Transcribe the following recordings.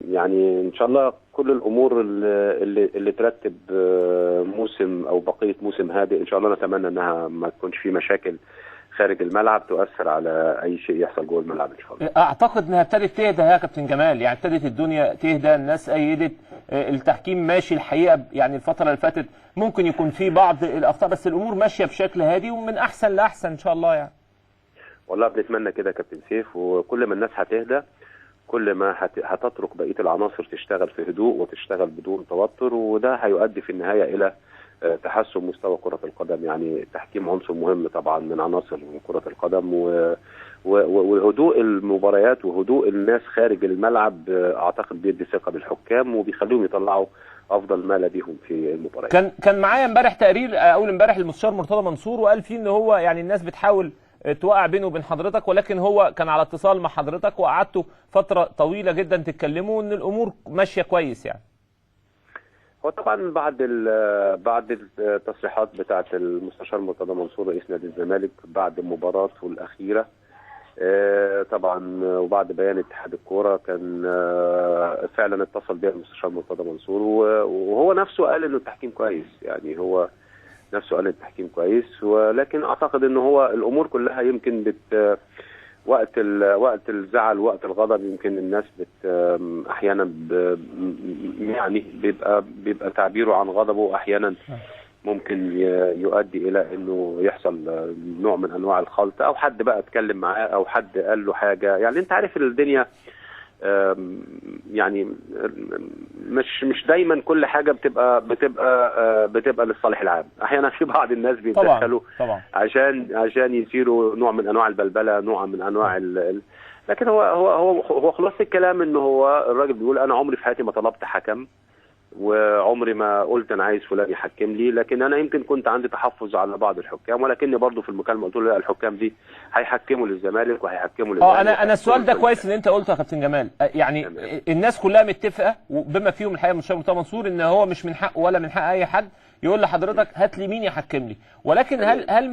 يعني ان شاء الله كل الامور اللي ترتب موسم او بقيه موسم هادئ ان شاء الله، نتمنى انها ما تكونش في مشاكل خارج الملعب تؤثر على اي شيء يحصل جوه الملعب ان شاء الله. اعتقد انها ابتدت تهدى يا كابتن جمال، يعني ابتدت الدنيا تهدى، الناس ايدت التحكيم ماشي الحقيقه. يعني الفتره اللي فاتت ممكن يكون في بعض الاخطاء، بس الامور ماشيه بشكل هادي ومن احسن لاحسن ان شاء الله يعني. والله بنتمنى كده يا كابتن سيف، وكل ما الناس هتهدى كل ما هتترك بقيه العناصر تشتغل في هدوء وتشتغل بدون توتر، وده هيؤدي في النهايه الى تحسن مستوى كرة القدم. يعني التحكيم عنصر مهم طبعا من عناصر كرة القدم، وهدوء المباريات وهدوء الناس خارج الملعب اعتقد بيدي ثقة بالحكام وبيخليهم يطلعوا افضل ما لديهم في المباريات. كان معايا امبارح تقرير اول امبارح المستشار مرتضى منصور، وقال فيه ان هو يعني الناس بتحاول توقع بينه وبين حضرتك، ولكن هو كان على اتصال مع حضرتك وقعدتوا فترة طويلة جدا تتكلموا ان الامور ماشية كويس يعني. هو طبعا بعد التصريحات بتاعه المستشار مرتضى منصور رئيس نادي الزمالك بعد مباراته الاخيره طبعا، وبعد بيان اتحاد الكوره، كان فعلا اتصل بيا المستشار مرتضى منصور وهو نفسه قال انه التحكيم كويس. يعني هو نفسه قال التحكيم كويس، ولكن اعتقد ان هو الامور كلها يمكن وقت الزعل وقت الغضب يمكن الناس احيانا يعني بيبقى تعبيره عن غضبه احيانا ممكن يؤدي الى انه يحصل نوع من انواع الخلط، او حد بقى اتكلم معاه او حد قال له حاجه. يعني انت عارف الدنيا يعني مش دايما كل حاجه بتبقى للصالح العام. احيانا في بعض الناس بيتدخلوا طبعا عشان يثيروا نوع من انواع البلبله، نوع من انواع لكن هو خلاص الكلام انه هو الراجل بيقول انا عمري في حياتي ما طلبت حكم، وعمري ما قلت انا عايز فلان يحكم لي، لكن انا يمكن كنت عندي تحفظ على بعض الحكام، ولكني برضو في المكالمه قلت له لا، الحكام دي هيحكموا للزمالك وهيحكموا للزمالك. انا السؤال ده كويس ان انت قلته يا كابتن جمال. يعني الناس كلها متفقه بما فيهم الحقيقه المستشار مرتضى منصور ان هو مش من حقه ولا من حق اي حد يقول لحضرتك هات لي مين يحكم لي، ولكن هل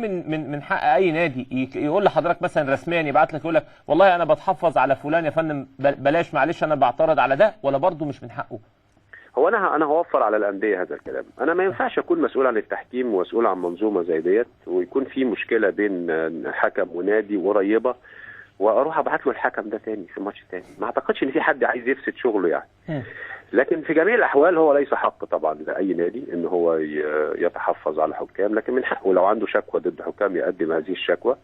من حق اي نادي يقول لحضرتك مثلا رسميا يبعت لك يقول لك والله انا بتحفظ على فلان يا فندم بلاش معلش انا بعترض على ده، ولا برضو مش من حقه؟ هو انا هوفر على الانديه هذا الكلام. انا ما ينفعش اكون مسؤول عن التحكيم ومسؤول عن منظومه زي ديت ويكون في مشكله بين حكم ونادي قريبه واروح ابعت له الحكم ده تاني في ماتش تاني. ما اعتقدش ان في حد عايز يفسد شغله يعني. لكن في جميع الاحوال هو ليس حق طبعا لاي نادي ان هو يتحفظ على حكام، لكن من حقه لو عنده شكوى ضد حكام يقدم هذه الشكوى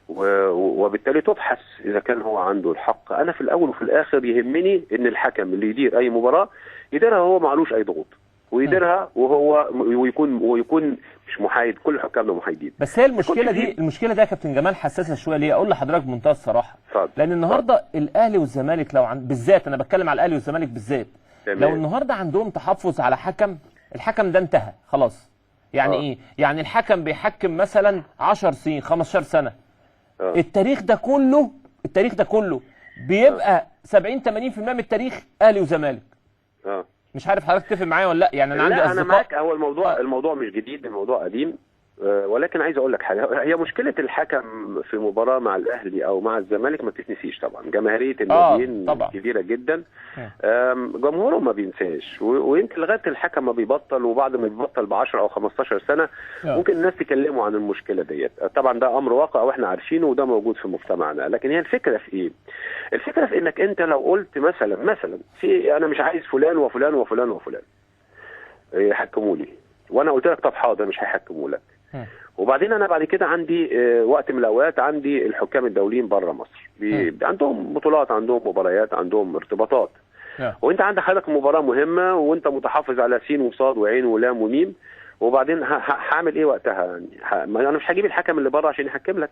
وبالتالي تبحث اذا كان هو عنده الحق. انا في الاول وفي الاخر يهمني ان الحكم اللي يدير اي مباراه يديرها هو معلوش اي ضغوط، ويديرها ويكون مش محايد. كل حكامنا محايدين. بس هي المشكله دي يا كابتن جمال حساسه شويه. ليه؟ اقول لحضرتك بمنتهى الصراحه، لان النهارده الاهلي والزمالك بالذات، انا بتكلم على الاهلي والزمالك بالذات، لو النهارده عندهم تحفظ على حكم، الحكم ده انتهى خلاص. يعني ايه؟ يعني الحكم بيحكم مثلا 10 سنين 15 سنه، التاريخ ده كله بيبقى 70-80% من التاريخ اهلي وزمالك. مش عارف حضرتك تتفق معايا ولا لا؟ يعني انا عندي انا معاك. هو الموضوع مش جديد، الموضوع قديم، ولكن عايز اقول لك حاجه. هي مشكله الحكم في مباراه مع الاهلي او مع الزمالك ما تتنسيش طبعا. جماهيريه الناديين كبيره جدا، جمهورهم ما بينساش، ويمكن لغايه الحكم ما بيبطل، وبعد ما بيبطل ب 10 او 15 سنه ممكن الناس تكلموا عن المشكله ديت. طبعا ده امر واقع واحنا عارفينه وده موجود في مجتمعنا، لكن هي الفكره في ايه؟ الفكره في انك انت لو قلت مثلا في انا مش عايز فلان وفلان وفلان وفلان يحكموا لي، وانا قلت لك طب حاضر مش هيحكموا لك، وبعدين انا بعد كده عندي وقت من الاوقات عندي الحكام الدوليين بره مصر عندهم بطولات، عندهم مباريات، عندهم ارتباطات، وانت عندك حضرتك مباراه مهمه وانت متحفظ على سين وصاد وعين ولام وميم، وبعدين هعمل ايه وقتها؟ يعني انا مش هجيب الحكم اللي بره عشان يحكم لك،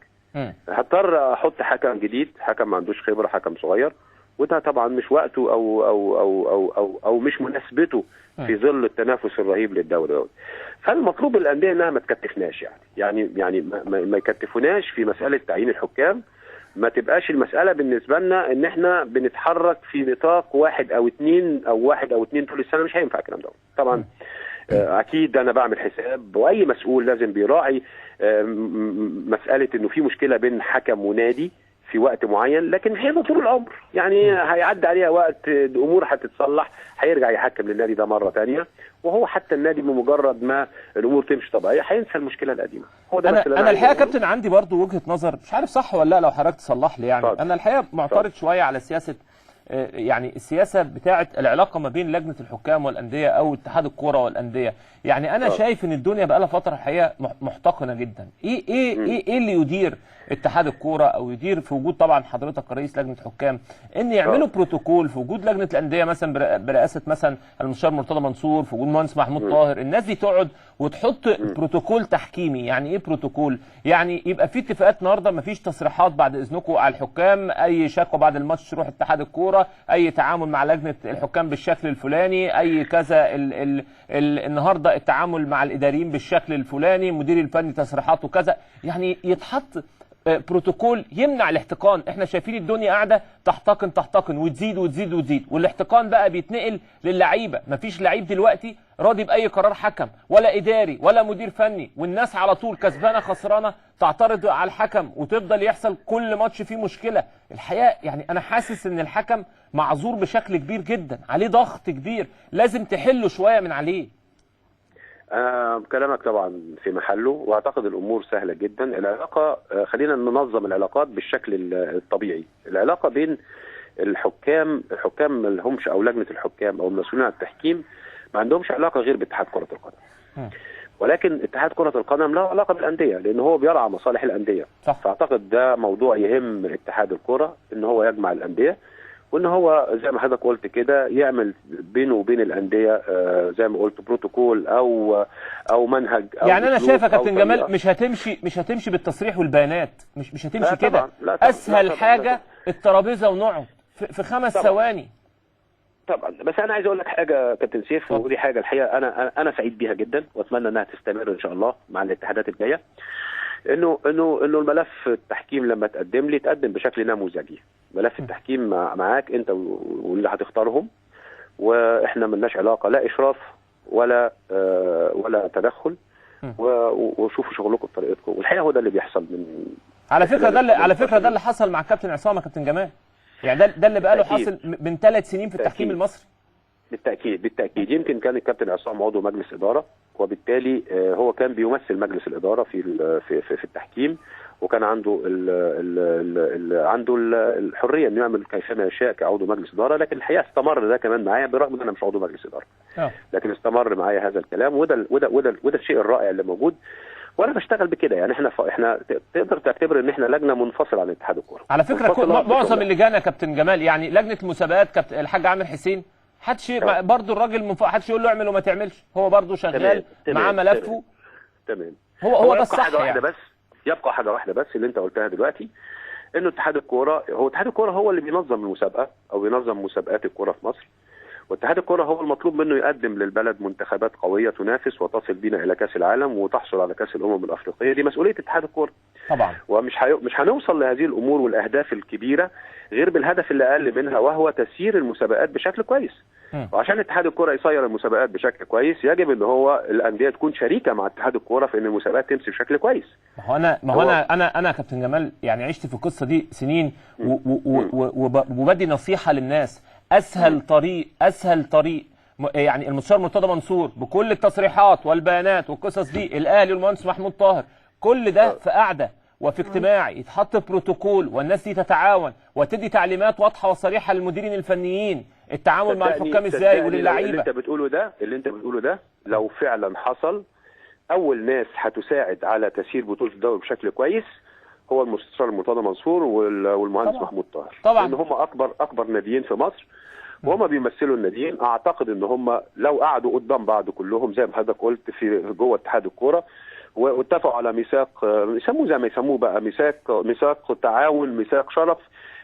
هضطر احط حكم جديد، حكم ما عندوش خبره، حكم صغير، وده طبعا مش وقته او مش مناسبته في ظل التنافس الرهيب للدوري دوت. فالمطلوب الانديه انها ما تكتفناش يعني ما يكتفوناش في مساله تعيين الحكام. ما تبقاش المساله بالنسبه لنا ان احنا بنتحرك في نطاق واحد او اتنين طول السنه. مش هينفع الكلام ده طبعا. اكيد انا بعمل حساب، واي مسؤول لازم بيراعي مساله انه في مشكله بين حكم ونادي في وقت معين، لكن هي طول العمر يعني هيعدي عليها وقت، امور هتتصلح، هيرجع يحكم للنادي ده مره ثانيه، وهو حتى النادي بمجرد ما الامور تمشي طبيعيه هينسى المشكله القديمه. هو ده انا الحقيقه كابتن عندي برضو وجهه نظر، مش عارف صح ولا لا، لو حضرتك تصلح لي يعني. انا الحقيقه معترض شويه على سياسه، يعني السياسه بتاعه العلاقه ما بين لجنه الحكام والانديه او اتحاد الكوره والانديه. يعني انا شايف ان الدنيا بقى لها فتره الحقيقه محتقنه جدا. ايه اللي يدير اتحاد الكوره او يدير في وجود طبعا حضرتك كرئيس لجنه حكام، ان يعملوا بروتوكول في وجود لجنه الانديه مثلا برئاسه مثلا المستشار مرتضى منصور، في وجود المهندس محمود طاهر، الناس دي تقعد وتحط بروتوكول تحكيمي. يعني ايه بروتوكول؟ يعني يبقى في اتفاقات النهارده، ما فيش تصريحات بعد اذنكم على الحكام، اي شكوى بعد الماتش تروح اتحاد الكوره، اي تعامل مع لجنه الحكام بالشكل الفلاني، اي كذا، النهارده التعامل مع الاداريين بالشكل الفلاني، مدير الفني تصريحاته كذا. يعني يتحط بروتوكول يمنع الاحتقان. احنا شايفين الدنيا قاعده تحتقن وتزيد وتزيد وتزيد، والاحتقان بقى بيتنقل للعيبه. مفيش لعيب دلوقتي راضي باي قرار حكم ولا اداري ولا مدير فني، والناس على طول كسبانه خسرانه تعترض على الحكم، وتفضل يحصل كل ماتش فيه مشكله. الحقيقه يعني انا حاسس ان الحكم معذور بشكل كبير جدا، عليه ضغط كبير، لازم تحله شويه من عليه. كلامك طبعا في محله، واعتقد الامور سهله جدا. العلاقه خلينا ننظم العلاقات بالشكل الطبيعي. العلاقه بين الحكام ما لهمش، او لجنه الحكام او المسؤولين عن التحكيم ما عندهمش علاقه غير باتحاد كره القدم. ولكن اتحاد كره القدم له علاقه بالانديه، لان هو بيرعى مصالح الانديه. فاعتقد ده موضوع يهم اتحاد الكره، ان هو يجمع الانديه، وان هو زي ما حضرتك قلت كده يعمل بينه وبين الانديه زي ما قلت بروتوكول او منهج أو يعني انا شايف يا كابتن جمال مش هتمشي بالتصريح والبيانات، مش هتمشي كده. اسهل حاجه الترابيزه ونقعد في 5 ثواني. طبعا، بس انا عايز اقول لك حاجه كابتن سيف، ودي حاجه الحقيقه انا سعيد بيها جدا، واتمنى انها تستمر ان شاء الله مع الاتحادات الجايه. انه الملف التحكيم لما تقدم لي تقدم بشكل نموذجي. ملف التحكيم معاك انت واللي هتختارهم، واحنا ملناش علاقه لا اشراف ولا تدخل، وشوفوا شغلكم بطريقتكم. والحقيقه هو ده اللي بيحصل على فكره ده اللي حصل مع كابتن عصام يا كابتن جمال. يعني ده اللي بقى له حاصل من 3 سنين في التحكيم المصري. بالتاكيد. يمكن كان الكابتن عصام عضو مجلس اداره، وبالتالي هو كان بيمثل مجلس الاداره في التحكيم، وكان عنده الحريه انه يعمل كيفما يشاء كعضو مجلس اداره. لكن الحقيقه استمر ده كمان معايا، برغم ان انا مش عضو مجلس اداره. لكن استمر معايا هذا الكلام، وده الشيء الرائع اللي موجود، وانا بشتغل بكده. يعني احنا تقدر تعتبر ان احنا لجنه منفصله عن اتحاد الكوره. على فكره معظم اللجان يا كابتن جمال، يعني لجنه المسابقات الحاج عامر حسين، حدش برضه الراجل حدش يقول له اعمل وما تعملش، هو برضه شغال مع ملفه. تمام. هو ده الصح. يبقى حاجه واحده بس اللي انت قلتها دلوقتي، انه اتحاد الكوره هو اللي بينظم المسابقه او بينظم مسابقات الكوره في مصر. واتحاد الكوره هو المطلوب منه يقدم للبلد منتخبات قويه تنافس وتصل بينا الى كاس العالم وتحصل على كاس الامم الافريقيه. دي مسؤوليه اتحاد الكوره طبعا. مش هنوصل لهذه الامور والاهداف الكبيره غير بالهدف اللي اقل منها، وهو تسيير المسابقات بشكل كويس. وعشان اتحاد الكوره يسير المسابقات بشكل كويس، يجب ان هو الانديه تكون شريكه مع اتحاد الكوره في ان المسابقات تمشي بشكل كويس. ما هو انا كابتن جمال يعني عشت في القصه دي سنين، وبدي نصيحه للناس. اسهل طريق يعني المستشار مرتضى منصور بكل التصريحات والبيانات والقصص دي، الاهلي والمهندس محمود طاهر، كل ده في قعده وفي اجتماع يتحط بروتوكول، والناس دي تتعاون وتدي تعليمات واضحه وصريحه للمديرين الفنيين التعامل مع الحكام ازاي وللعيبه. اللي انت بتقوله ده لو فعلا حصل، اول ناس هتساعد على تسيير بطوله الدوري بشكل كويس هو المستشار مرتضى منصور والمهندس محمود طاهر. طبعا، لان هم اكبر ناديين في مصر، وهم بيمثلوا الناديين. اعتقد ان هم لو قعدوا قدام بعض كلهم زي ما حضرتك قلت في جوه اتحاد الكوره، واتفقوا على ميثاق، يسموه زي ما يسموه بقى، ميثاق تعاون، ميثاق شرف،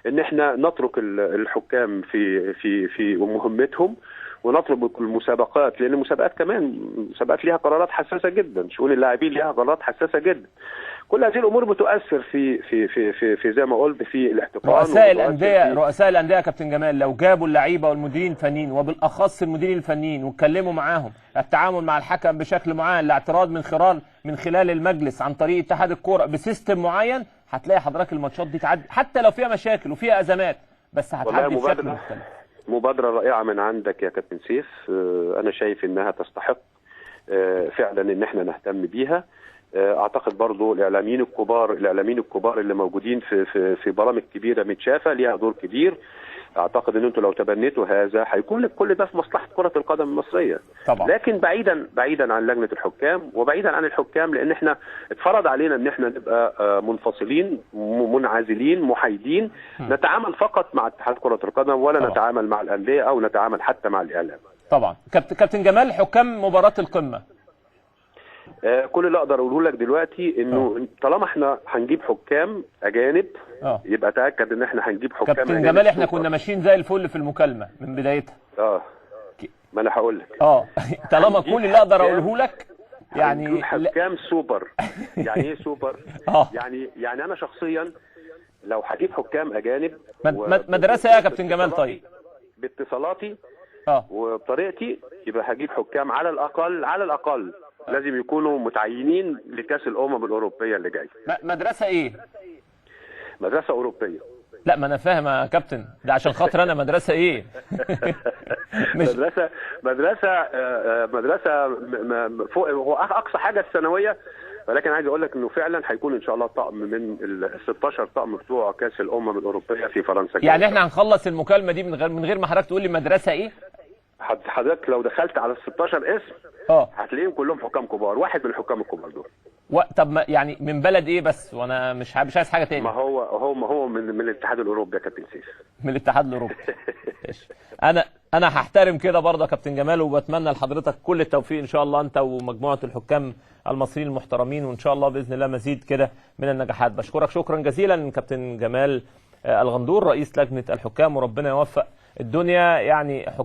ان احنا نترك الحكام في مهمتهم، ونطلب المسابقات، لان المسابقات ليها قرارات حساسه جدا، شؤون اللاعبين ليها قرارات حساسه جدا. كل هذه الامور بتؤثر في زي ما قلت في الاحتقان. رؤساء الانديه يا كابتن جمال لو جابوا اللعيبه والمديرين الفنيين، وبالاخص المديرين الفنيين، واتكلموا معاهم التعامل مع الحكم بشكل معين، الاعتراض من خلال المجلس عن طريق اتحاد الكوره بسيستم معين، هتلاقي حضرتك الماتشات دي تعدي حتى لو فيها مشاكل وفيها ازمات، بس هتعدي بشكل مختلف. مبادره رائعه من عندك يا كابتن سيف، انا شايف انها تستحق فعلا ان احنا نهتم بيها. اعتقد برضو الاعلاميين الكبار اللي موجودين في برامج كبيره متشافه ليها دور كبير. اعتقد ان انتوا لو تبنيتوا هذا هيكون كل ده في مصلحه كره القدم المصريه طبعا. لكن بعيدا عن لجنه الحكام وبعيدا عن الحكام، لان احنا اتفرض علينا ان احنا نبقى منفصلين منعزلين محايدين، نتعامل فقط مع اتحاد كره القدم ولا طبعا. نتعامل مع الانديه او نتعامل حتى مع الاعلام. طبعا. كابتن جمال، حكام مباراه القمه، كل اللي اقدر اقوله لك دلوقتي انه طالما احنا هنجيب حكام اجانب يبقى تاكد ان احنا هنجيب حكام كابتن جمال احنا كنا ماشيين زي الفل في المكالمه من بدايتها. ما انا هقول لك طالما كل اللي اقدر اقوله لك يعني حكام سوبر. يعني ايه سوبر؟ يعني انا شخصيا لو هجيب حكام اجانب مدرسه ايه يا كابتن جمال؟ طيب باتصالاتي وبطريقتي يبقى هجيب حكام على الاقل لازم يكونوا متعينين لكاس الامم الاوروبيه اللي جاي. مدرسه ايه؟ مدرسه اوروبيه. لا ما انا فاهم يا كابتن، ده عشان خاطر انا مدرسه ايه؟ مدرسه فوق، هو اقصى حاجه الثانويه، ولكن عايز اقول لك انه فعلا هيكون ان شاء الله طقم من ال 16 طقم بتوع كاس الامم الاوروبيه في فرنسا. يعني احنا هنخلص المكالمه دي من غير ما حضرتك تقول لي مدرسه ايه؟ حضرتك لو دخلت على ال 16 اسم هتلاقيهم كلهم حكام كبار، واحد من الحكام الكبار دول. طب يعني من بلد ايه بس؟ وانا مش عايز حاجه تاني. ما هو من الاتحاد الاوروبي يا كابتن سيف. من الاتحاد الاوروبي. انا هحترم كده برضه يا كابتن جمال، وبتمنى لحضرتك كل التوفيق ان شاء الله انت ومجموعه الحكام المصريين المحترمين، وان شاء الله باذن الله مزيد كده من النجاحات. بشكرك شكرا جزيلا كابتن جمال الغندور رئيس لجنه الحكام، وربنا يوفق الدنيا. يعني حكام